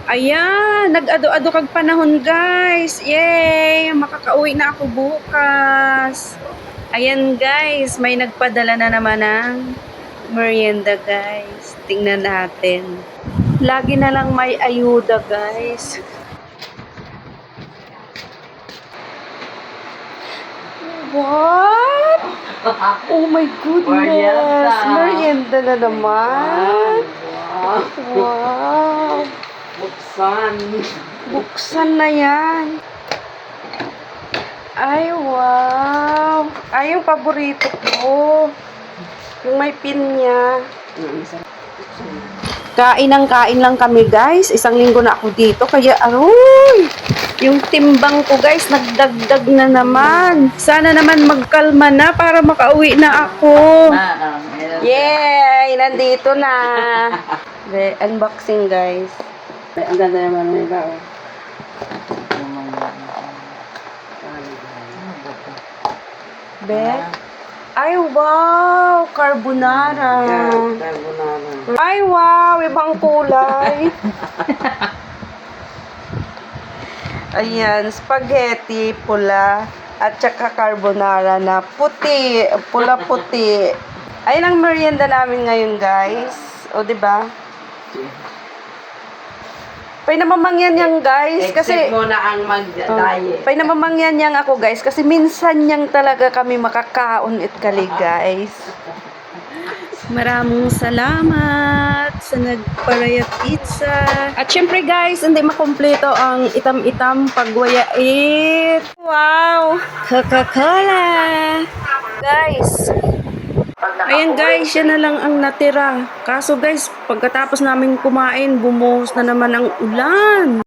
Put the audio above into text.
Ayan, nag-ado-ado kag panahon guys. Yay! Makakauwi na ako bukas. Ayan guys, may nagpadala na naman ng merienda guys. Tingnan natin. Lagi na lang may ayuda guys. What? Oh my goodness! Merienda na naman. Wow! Buksan na yan. Ay, wow. Ay, yung paborito ko. Yung may pin niya. Kain lang kami, guys. Isang linggo na ako dito. Kaya, aroy! Yung timbang ko, guys, nagdagdag na naman. Sana naman magkalma na para makauwi na ako. Yay! Nandito na. Unboxing, guys. Ang ganda naman ng iba. Be? Ay, wow! Carbonara. Carbonara. Ay, wow! Ibang kulay. Ayan, spaghetti, pula, at saka carbonara na puti, pula-puti. Ayan ang merienda namin ngayon, guys. O, diba? Painamamangyan yan, guys. Kasi, Except mo na ang mag-diet. painamamangyan yan ako, guys. Kasi minsan yang talaga kami makakaon it kali, guys. Maraming salamat sa nagparaya pizza. At syempre guys, hindi makumpleto ang itam-itam pagwayait. Wow! Coca-Cola! Guys, ayan guys, yan na lang ang natira. Kaso guys, pagkatapos namin kumain, bumuhos na naman ang ulan.